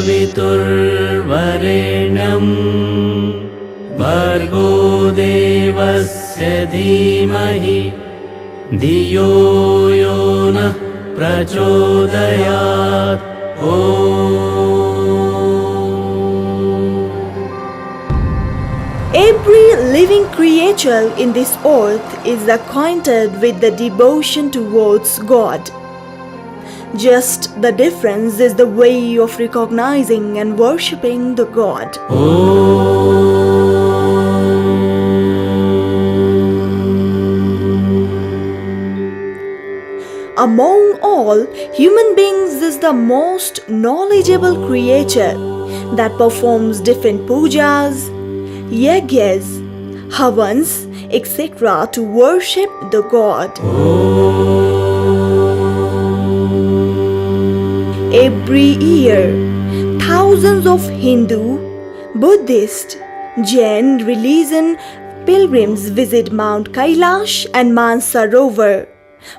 सवितुर्वरेण्यं भर्गो देवस्य धीमहि धियो यो नः प्रचोदयात्। Every living creature in this earth is acquainted with the devotion towards God. Just the difference is the way of recognizing and worshipping the God. Among all, human beings is the most knowledgeable creature that performs different pujas, yajnas, havans, etc. to worship the God. Every year, thousands of Hindu, Buddhist, Jain religion pilgrims visit Mount Kailash and Manasarobar,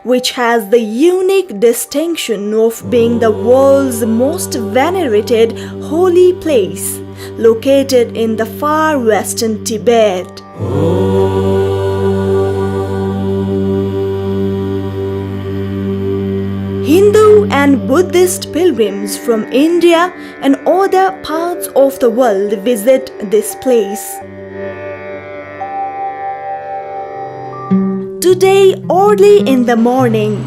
which has the unique distinction of being the world's most venerated holy place, located in the far western Tibet. Hindu and Buddhist pilgrims from India and other parts of the world visit this place. Today, early in the morning,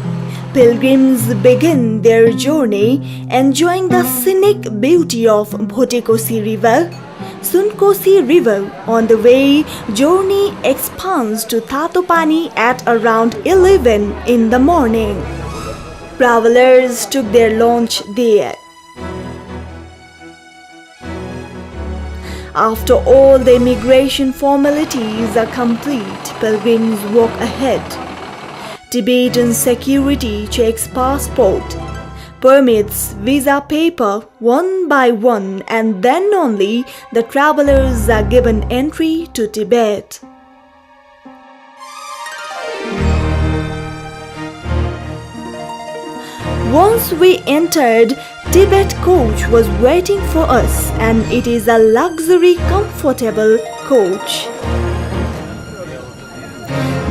pilgrims begin their journey enjoying the scenic beauty of Bhotikosi River, Sunkosi River. On the way, journey expands to Tatopani at around 11 in the morning. Travelers took their lunch there. After all the immigration formalities are complete, pilgrims walk ahead. Tibetan security checks passport, permits, visa paper one by one, and then only the travelers are given entry to Tibet. Once we entered, Tibet coach was waiting for us, and it is a luxury, comfortable coach.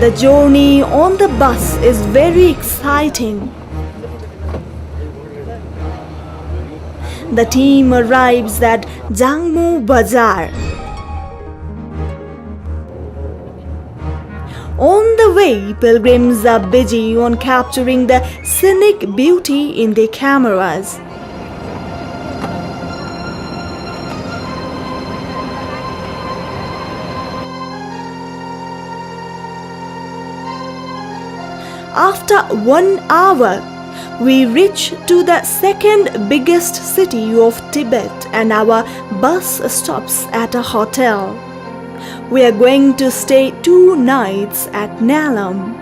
The journey on the bus is very exciting. The team arrives at Jangmu Bazaar. On the way, pilgrims are busy on capturing the scenic beauty in their cameras. After 1 hour, we reach to the second biggest city of Tibet and our bus stops at a hotel. We are going to stay 2 nights at Nalam.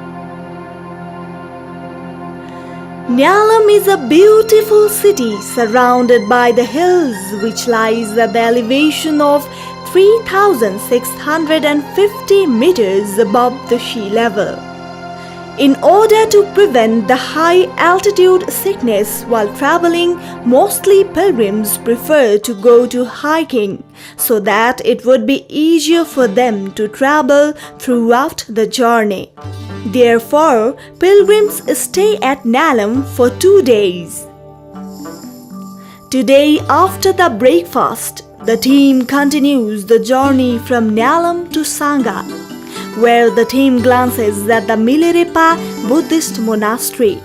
Nalam is a beautiful city surrounded by the hills, which lies at the elevation of 3,650 meters above the sea level. In order to prevent the high altitude sickness while traveling, mostly pilgrims prefer to go to hiking so that it would be easier for them to travel throughout the journey. Therefore, pilgrims stay at Nalam for 2 days. Today, after the breakfast, the team continues the journey from Nalam to Sangha, where the team glances at the Milarepa Buddhist monastery.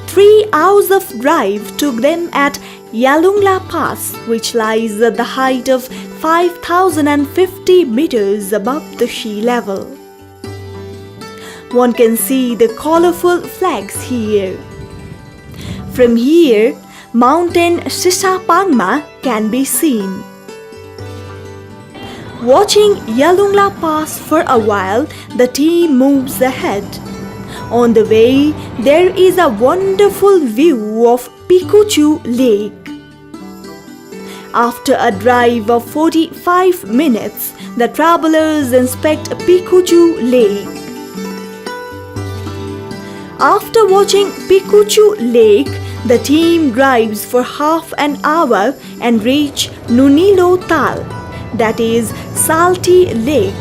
3 hours of drive took them at Yalungla Pass, which lies at the height of 5,050 meters above the sea level. One can see the colorful flags here. From here, Mountain Shisapangma can be seen. Watching Yalungla Pass for a while, the team moves ahead. On the way, there is a wonderful view of Pikuchu Lake. After a drive of 45 minutes, the travelers inspect Pikuchu Lake. After watching Pikuchu Lake, The team drives for half an hour and reach Nunilo Tal, that is Salty Lake.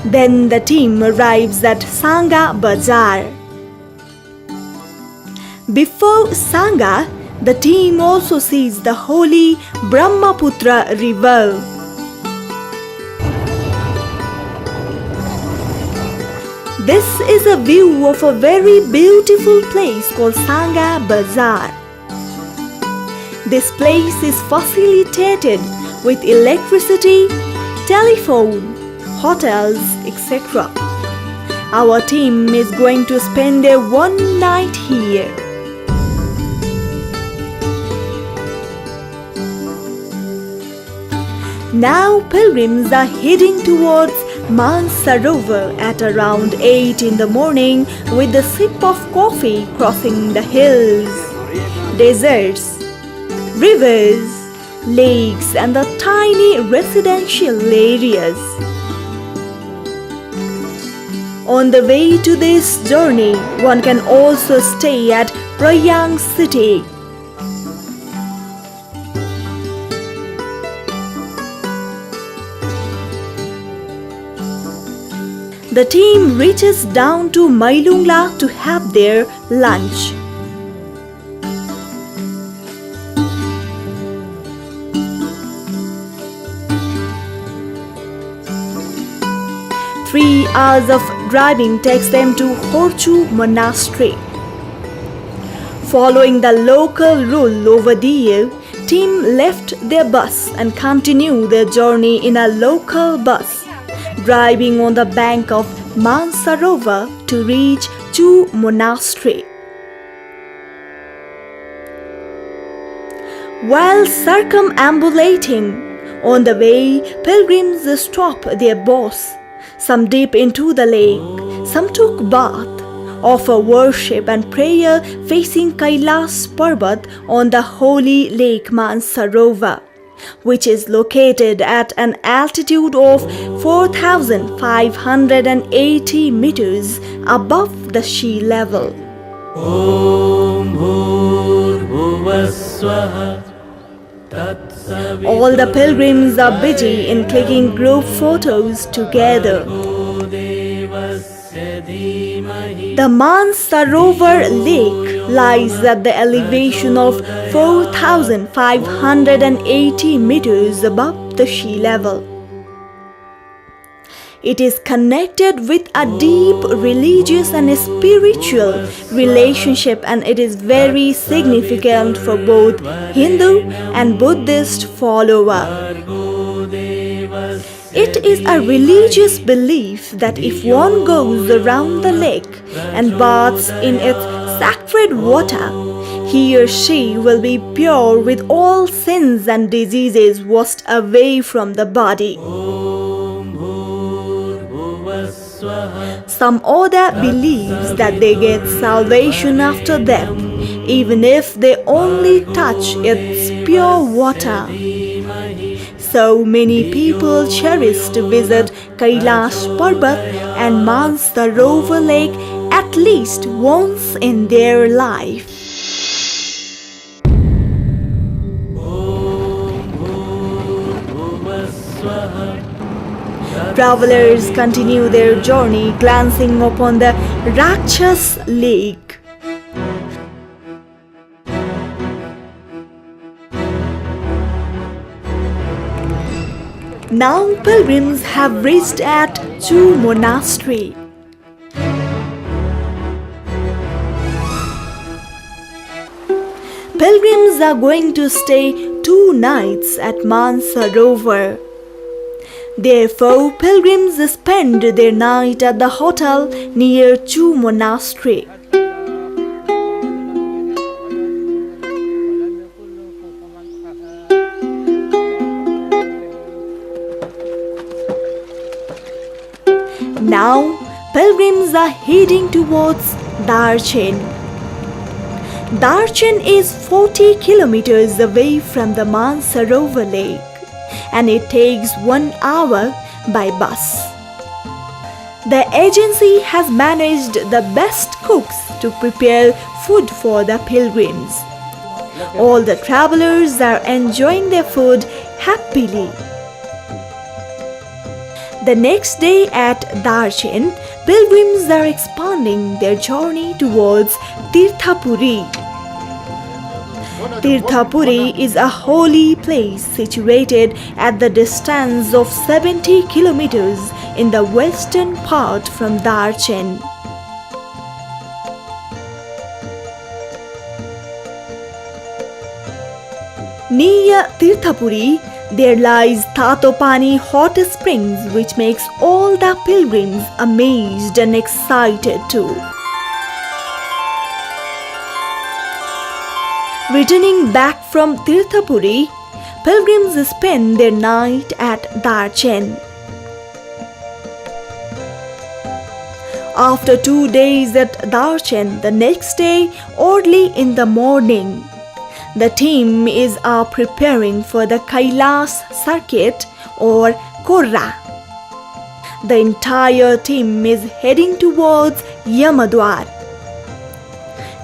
Then the team arrives at Sanga Bazar. Before Sanga, the team also sees the holy Brahmaputra river. This is a view of a very beautiful place called Sanga Bazar. This place is facilitated with electricity, telephone, hotels, etc. Our team is going to spend one night here. Now pilgrims are heading towards Manasarobar at around 8 in the morning with a sip of coffee, crossing the hills, deserts, rivers, lakes and the tiny residential areas. On the way to this journey, one can also stay at Prayang city. The team reaches down to Mailungla to have their lunch. Three hours of driving takes them to Horchu Monastery. Following the local rule over there, team left their bus and continued their journey in a local bus, driving on the bank of Manasarovar to reach Chu Monastery. While circumambulating on the way, pilgrims stop their boats. Some dip into the lake, some took bath, offer worship and prayer facing Kailash Parbat on the holy lake Manasarovar, which is located at an altitude of 4,580 meters above the sea level. Om Bhur Swaha. All the pilgrims are busy in clicking group photos together. The Manasarovar lake lies at the elevation of 4,580 meters above the sea level. It is connected with a deep religious and spiritual relationship, and it is very significant for both Hindu and Buddhist followers. It is a religious belief that if one goes around the lake and baths in its sacred water, he or she will be pure with all sins and diseases washed away from the body. Some other believes that they get salvation after death, even if they only touch its pure water. So many people cherish to visit Kailash Parbat and Manasarovar Lake at least once in their life. Travelers continue their journey, glancing upon the Rakshas Lake. Now pilgrims have reached at Chu Monastery. Pilgrims are going to stay 2 nights at Manasarovar. Therefore, pilgrims spend their night at the hotel near Chu Monastery. Now, pilgrims are heading towards Darchen. Darchen is 40 kilometers away from the Manasarovar Lake, and it takes 1 hour by bus. The agency has managed the best cooks to prepare food for the pilgrims. All the travelers are enjoying their food happily. The next day at Darchen, pilgrims are expanding their journey towards Tirthapuri. Tirthapuri is a holy place situated at the distance of 70 kilometers in the western part from Darchen. Near Tirthapuri, there lies Tatopani hot springs, which makes all the pilgrims amazed and excited too. Returning back from Tirthapuri, pilgrims spend their night at Darchen. After 2 days at Darchen, the next day, early in the morning, the team is preparing for the Kailash circuit or Korra. The entire team is heading towards Yamadwar.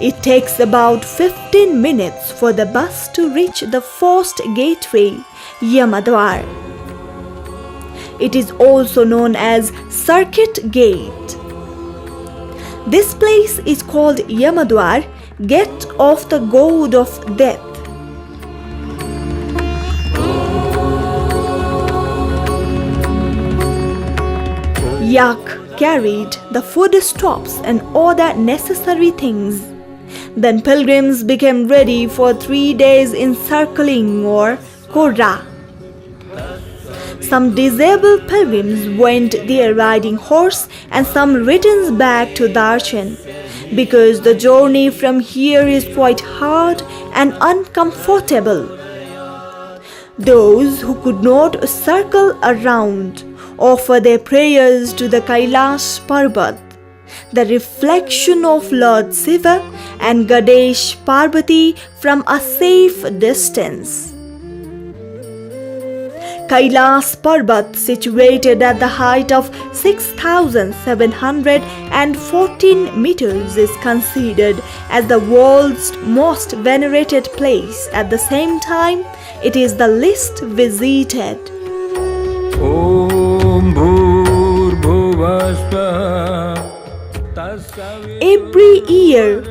It takes about 15 minutes for the bus to reach the first gateway, Yamadwar. It is also known as Circuit Gate. This place is called Yamadwar, Gate of the God of Death. Yak carried the foodstuffs and other necessary things. Then pilgrims became ready for 3 days encircling or Korra. Some disabled pilgrims went there riding horse and some returned back to Darchen because the journey from here is quite hard and uncomfortable. Those who could not circle around offer their prayers to the Kailash Parbat, the reflection of Lord Shiva and Goddess Parvati from a safe distance. Kailash Parbat, situated at the height of 6,714 meters, is considered as the world's most venerated place. At the same time, it is the least visited. Every year,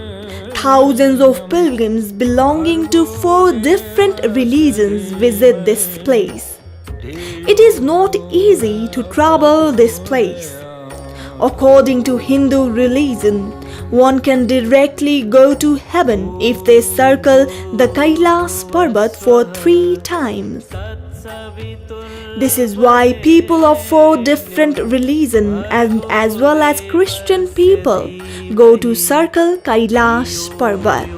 thousands of pilgrims belonging to 4 different religions visit this place. It is not easy to travel this place. According to Hindu religion, one can directly go to heaven if they circle the Kailash Parbat for 3 times. This is why people of 4 different religions and as well as Christian people go to circle Kailash Parbat.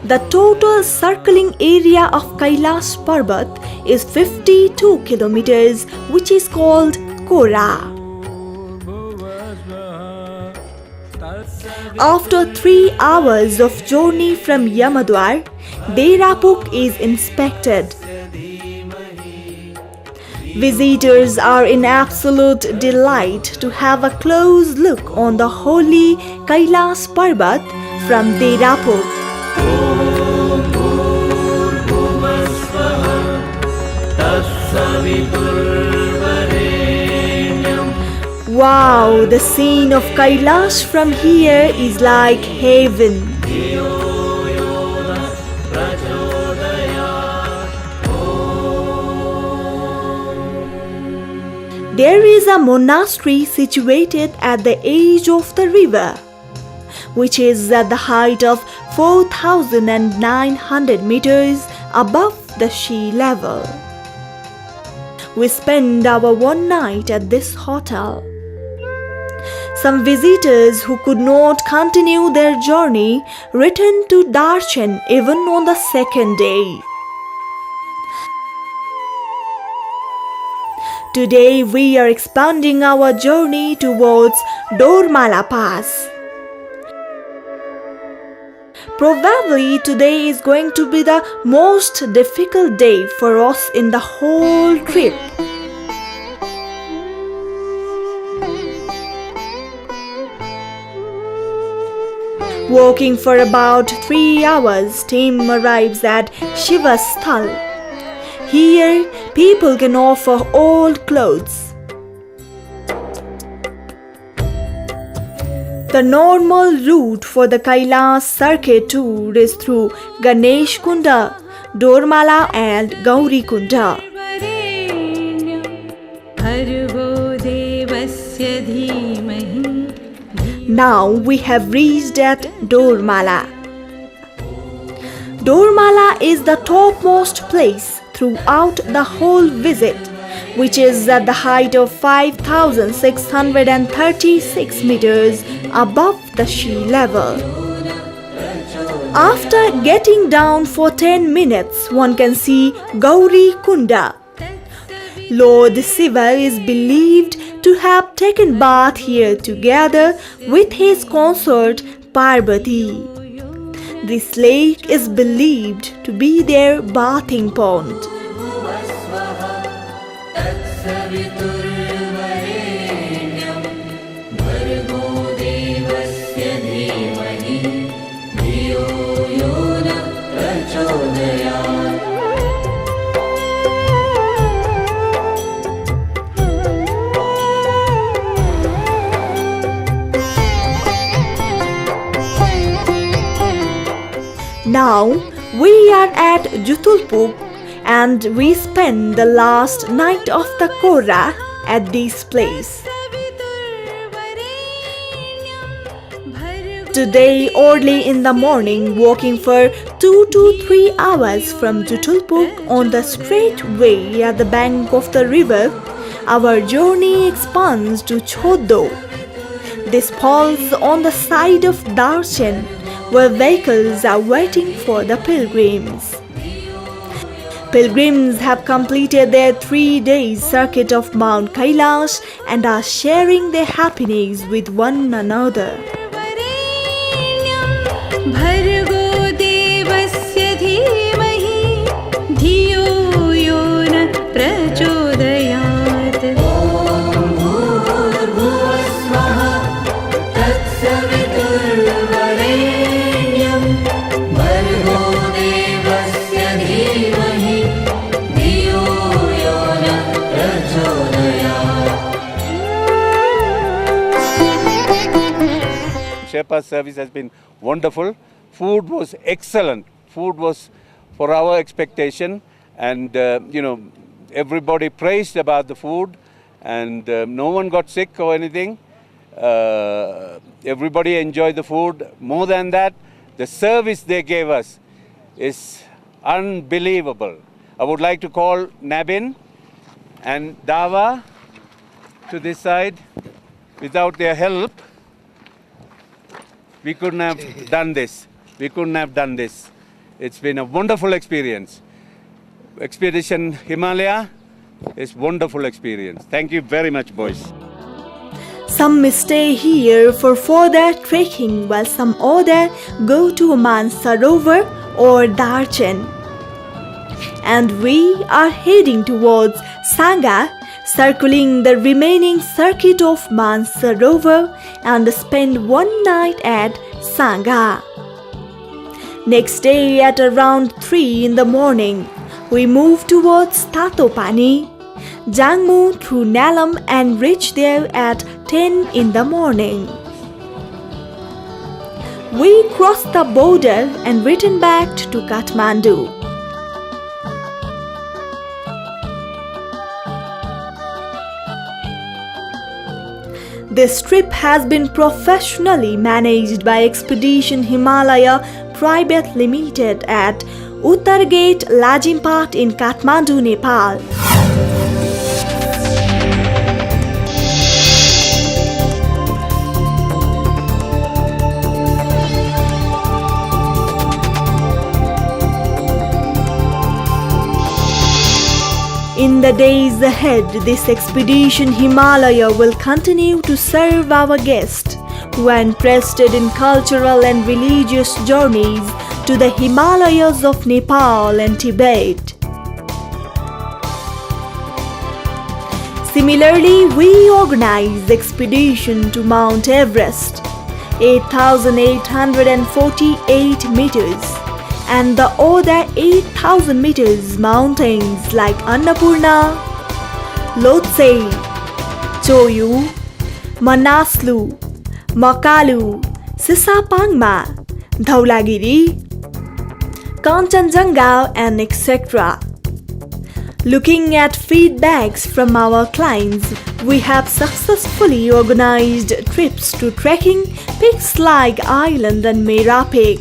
The total circling area of Kailash Parbat is 52 kilometers, which is called Korra. After 3 hours of journey from Yamadwar, Derapuk is inspected. Visitors are in absolute delight to have a close look on the holy Kailash Parbat from Derapuk. Wow, the scene of Kailash from here is like heaven. There is a monastery situated at the edge of the river, which is at the height of 4,900 meters above the sea level. We spend our one night at this hotel. Some visitors who could not continue their journey returned to Darchen even on the second day. Today we are expanding our journey towards Dormala Pass. Probably today is going to be the most difficult day for us in the whole trip. Walking for about 3 hours, team arrives at Shiva's Sthal. Here, people can offer old clothes. The normal route for the Kailash circuit tour is through Ganesh Kunda, Dormala and Gauri Kunda. Now we have reached at Dormala. Dormala is the topmost place throughout the whole visit, which is at the height of 5,636 meters above the sea level. After getting down for 10 minutes, one can see Gauri Kunda. Lord Shiva is believed to have taken bath here together with his consort Parvati. This lake is believed to be their bathing pond. Now we are at Jutulpuk and we spend the last night of the Kora at this place. Today, early in the morning, walking for 2 to 3 hours from Jutulpuk on the straight way at the bank of the river, our journey expands to Choddo. This falls on the side of Darshan, where vehicles are waiting for the pilgrims. Pilgrims have completed their 3-day circuit of Mount Kailash and are sharing their happiness with one another. Sherpa's service has been wonderful. Food was excellent. Food was for our expectation, and everybody praised about the food, and no one got sick or anything. Everybody enjoyed the food. More than that, the service they gave us is unbelievable. I would like to call Nabin and Dava to this side. Without their help, we couldn't have done this. It's been a wonderful experience. Expedition Himalaya is wonderful experience. Thank you very much, boys. Some may stay here for further trekking, while some other go to Manasarobar or Darshan. And we are heading towards Sangha, circling the remaining circuit of Manasarovar and spend one night at Sangha. Next day at around 3 in the morning, we move towards Tatopani, Jangmu through Nalam and reach there at 10 in the morning. We cross the border and return back to Kathmandu. This trip has been professionally managed by Expedition Himalaya Pvt.Ltd at Uttargate Lazimpat in Kathmandu, Nepal. In the days ahead, this Expedition Himalaya will continue to serve our guests who are interested in cultural and religious journeys to the Himalayas of Nepal and Tibet. Similarly, we organize expedition to Mount Everest, 8,848 meters, and the other 8,000 meters mountains like Annapurna, Lhotse, Choyu, Manaslu, Makalu, Sisapangma, Dhaulagiri, Kanchenjunga, and etc. Looking at feedbacks from our clients, we have successfully organized trips to trekking peaks like Island and Mera Peak.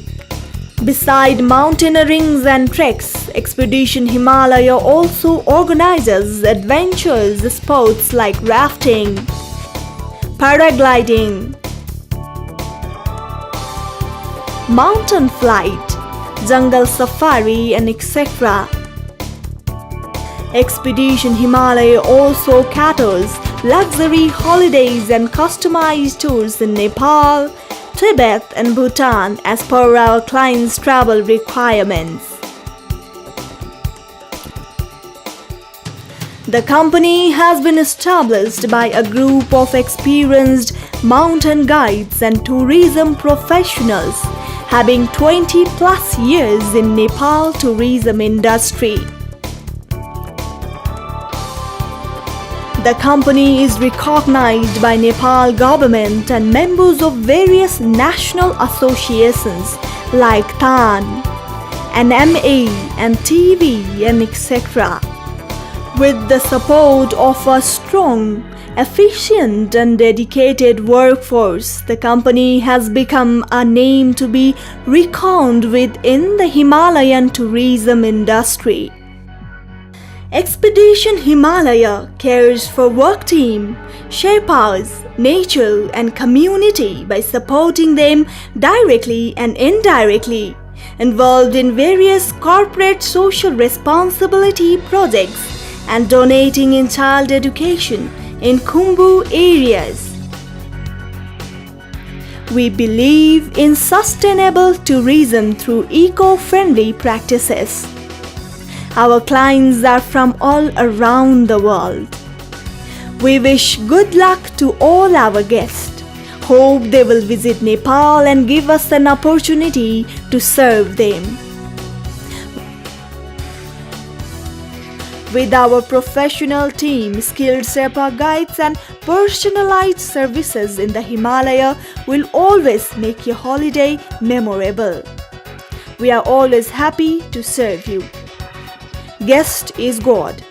Beside mountaineerings and treks, Expedition Himalaya also organizes adventures sports like rafting, paragliding, mountain flight, jungle safari, and etc. Expedition Himalaya also caters luxury holidays and customized tours in Nepal, Tibet, and Bhutan as per our clients' travel requirements. The company has been established by a group of experienced mountain guides and tourism professionals having 20 plus years in Nepal tourism industry. The company is recognized by Nepal government and members of various national associations like TAN, NMA, and TV, and etc. With the support of a strong, efficient, and dedicated workforce, the company has become a name to be reckoned with in the Himalayan tourism industry. Expedition Himalaya cares for work team, Sherpas, nature, and community by supporting them directly and indirectly, involved in various corporate social responsibility projects, and donating in child education in Khumbu areas. We believe in sustainable tourism through eco-friendly practices. Our clients are from all around the world. We wish good luck to all our guests. Hope they will visit Nepal and give us an opportunity to serve them. With our professional team, skilled Sherpa guides, and personalized services in the Himalaya will always make your holiday memorable. We are always happy to serve you. Guest is God.